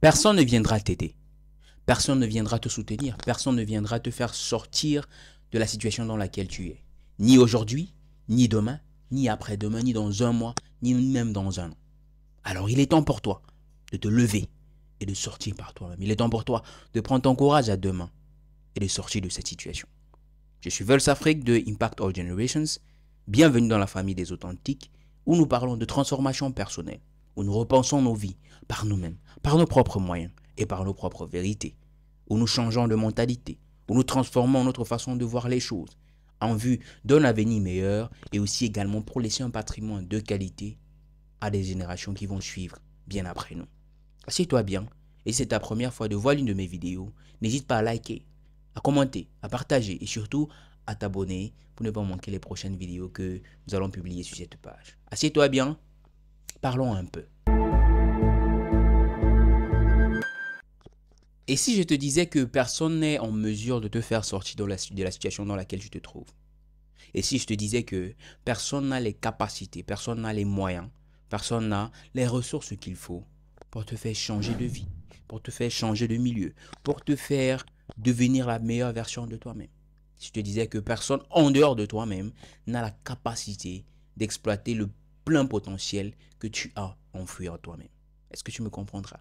Personne ne viendra t'aider. Personne ne viendra te soutenir. Personne ne viendra te faire sortir de la situation dans laquelle tu es. Ni aujourd'hui, ni demain, ni après-demain, ni dans un mois, ni même dans un an. Alors il est temps pour toi de te lever et de sortir par toi-même. Il est temps pour toi de prendre ton courage à deux mains et de sortir de cette situation. Je suis Vels Afrique de Impact All Generations. Bienvenue dans la famille des authentiques où nous parlons de transformation personnelle, où nous repensons nos vies par nous-mêmes, par nos propres moyens et par nos propres vérités, où nous changeons de mentalité, où nous transformons notre façon de voir les choses en vue d'un avenir meilleur et aussi également pour laisser un patrimoine de qualité à des générations qui vont suivre bien après nous. Assieds-toi bien et si c'est ta première fois de voir l'une de mes vidéos, n'hésite pas à liker, à commenter, à partager et surtout à t'abonner pour ne pas manquer les prochaines vidéos que nous allons publier sur cette page. Assieds-toi bien, parlons un peu. Et si je te disais que personne n'est en mesure de te faire sortir de la situation dans laquelle tu te trouves? Et si je te disais que personne n'a les capacités, personne n'a les moyens, personne n'a les ressources qu'il faut pour te faire changer de vie, pour te faire changer de milieu, pour te faire devenir la meilleure version de toi-même? Si je te disais que personne en dehors de toi-même n'a la capacité d'exploiter le plein potentiel que tu as enfoui en toi-même, est-ce que tu me comprendras?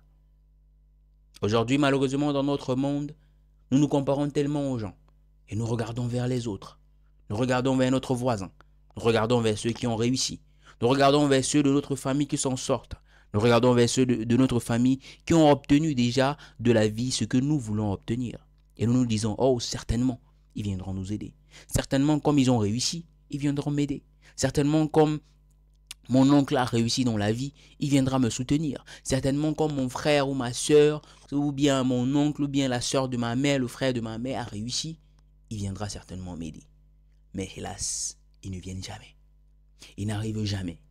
Aujourd'hui, malheureusement, dans notre monde, nous nous comparons tellement aux gens et nous regardons vers les autres. Nous regardons vers notre voisin. Nous regardons vers ceux qui ont réussi. Nous regardons vers ceux de notre famille qui s'en sortent. Nous regardons vers ceux de notre famille qui ont obtenu déjà de la vie ce que nous voulons obtenir. Et nous nous disons, oh, certainement, ils viendront nous aider. Certainement, comme ils ont réussi, ils viendront m'aider. Certainement, comme mon oncle a réussi dans la vie, il viendra me soutenir. Certainement, comme mon frère ou ma soeur, ou bien mon oncle, ou bien la soeur de ma mère, le frère de ma mère a réussi, il viendra certainement m'aider. Mais hélas, ils ne viennent jamais. Ils n'arrivent jamais.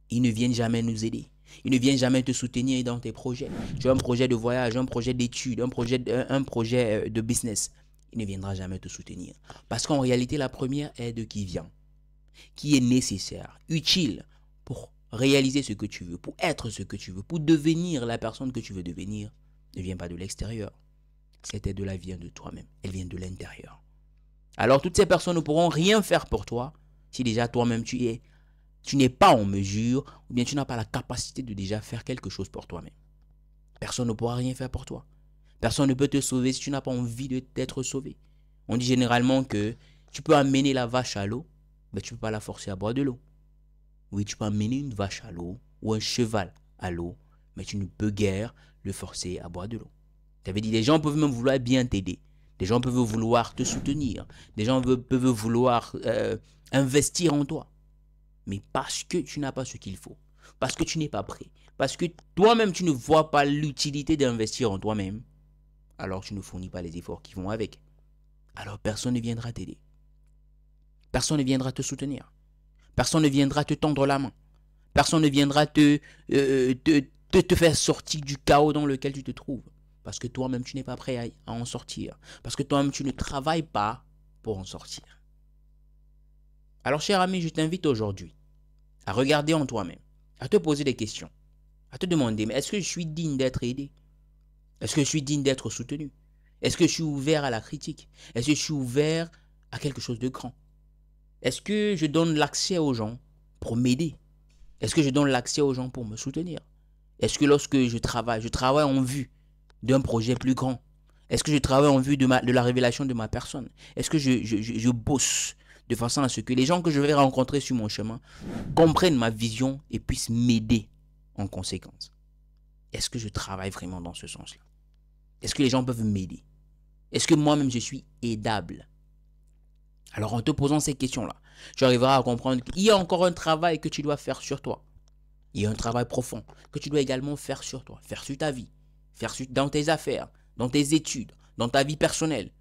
Ils ne viennent jamais nous aider. Ils ne viennent jamais te soutenir dans tes projets. Tu as un projet de voyage, un projet d'études, un projet de business. Il ne viendra jamais te soutenir. Parce qu'en réalité, la première aide qui vient, qui est nécessaire, utile pour réaliser ce que tu veux, pour être ce que tu veux, pour devenir la personne que tu veux devenir, ne vient pas de l'extérieur. Cette aide-là vient de toi-même. Elle vient de l'intérieur. Alors toutes ces personnes ne pourront rien faire pour toi si déjà toi-même tu n'es pas en mesure ou bien tu n'as pas la capacité de déjà faire quelque chose pour toi-même. Personne ne pourra rien faire pour toi. Personne ne peut te sauver si tu n'as pas envie d'être sauvé. On dit généralement que tu peux amener la vache à l'eau, mais tu ne peux pas la forcer à boire de l'eau. Oui, tu peux amener une vache à l'eau ou un cheval à l'eau, mais tu ne peux guère le forcer à boire de l'eau. Ça veut dire que les gens peuvent même vouloir bien t'aider. Des gens peuvent vouloir te soutenir. Des gens peuvent vouloir investir en toi. Mais parce que tu n'as pas ce qu'il faut, parce que tu n'es pas prêt, parce que toi-même tu ne vois pas l'utilité d'investir en toi-même, alors tu ne fournis pas les efforts qui vont avec. Alors personne ne viendra t'aider. Personne ne viendra te soutenir. Personne ne viendra te tendre la main. Personne ne viendra te faire sortir du chaos dans lequel tu te trouves. Parce que toi-même, tu n'es pas prêt à en sortir. Parce que toi-même, tu ne travailles pas pour en sortir. Alors, cher ami, je t'invite aujourd'hui à regarder en toi-même, à te poser des questions, à te demander, mais est-ce que je suis digne d'être aidé? Est-ce que je suis digne d'être soutenu? Est-ce que je suis ouvert à la critique? Est-ce que je suis ouvert à quelque chose de grand? Est-ce que je donne l'accès aux gens pour m'aider? Est-ce que je donne l'accès aux gens pour me soutenir? Est-ce que lorsque je travaille en vue d'un projet plus grand? Est-ce que je travaille en vue de la révélation de ma personne? Est-ce que je bosse de façon à ce que les gens que je vais rencontrer sur mon chemin comprennent ma vision et puissent m'aider en conséquence? Est-ce que je travaille vraiment dans ce sens-là? Est-ce que les gens peuvent m'aider? Est-ce que moi-même je suis aidable? Alors en te posant ces questions-là, tu arriveras à comprendre qu'il y a encore un travail que tu dois faire sur toi. Il y a un travail profond que tu dois également faire sur toi, faire sur ta vie, dans tes affaires, dans tes études, dans ta vie personnelle.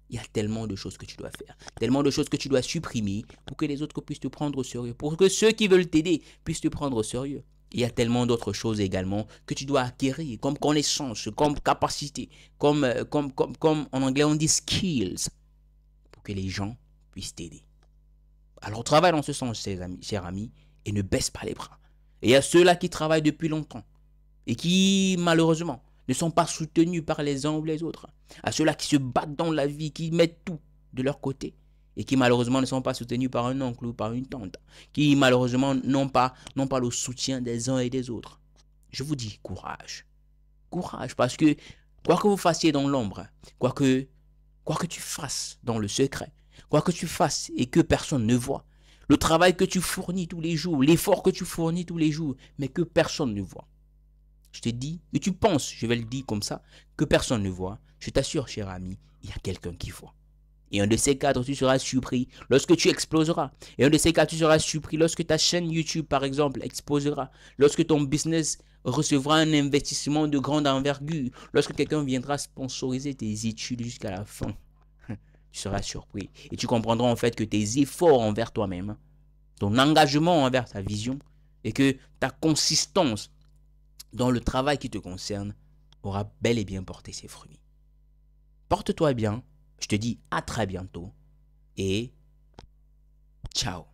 Il y a tellement de choses que tu dois faire, tellement de choses que tu dois supprimer pour que les autres puissent te prendre au sérieux, pour que ceux qui veulent t'aider puissent te prendre au sérieux. Il y a tellement d'autres choses également que tu dois acquérir, comme connaissances, comme capacités, comme en anglais on dit skills, pour que les gens puissent t'aider. Alors travaille dans ce sens, chers amis, et ne baisse pas les bras. Et il y a ceux-là qui travaillent depuis longtemps et qui, malheureusement, ne sont pas soutenus par les uns ou les autres. À ceux-là qui se battent dans la vie, qui mettent tout de leur côté et qui malheureusement ne sont pas soutenus par un oncle ou par une tante, qui malheureusement n'ont pas le soutien des uns et des autres. Je vous dis courage. Courage, parce que quoi que vous fassiez dans l'ombre, quoi que tu fasses dans le secret, quoi que tu fasses et que personne ne voit, le travail que tu fournis tous les jours, l'effort que tu fournis tous les jours, mais que personne ne voit. Je te dis, et tu penses, je vais le dire comme ça, que personne ne voit. Je t'assure, cher ami, il y a quelqu'un qui voit. Et un de ces quatre, tu seras surpris lorsque tu exploseras. Et un de ces quatre, tu seras surpris lorsque ta chaîne YouTube, par exemple, explosera. Lorsque ton business recevra un investissement de grande envergure. Lorsque quelqu'un viendra sponsoriser tes études jusqu'à la fin. Tu seras surpris. Et tu comprendras en fait que tes efforts envers toi-même, ton engagement envers ta vision, et que ta consistance dans le travail qui te concerne aura bel et bien porté ses fruits. Porte-toi bien. Je te dis à très bientôt et ciao.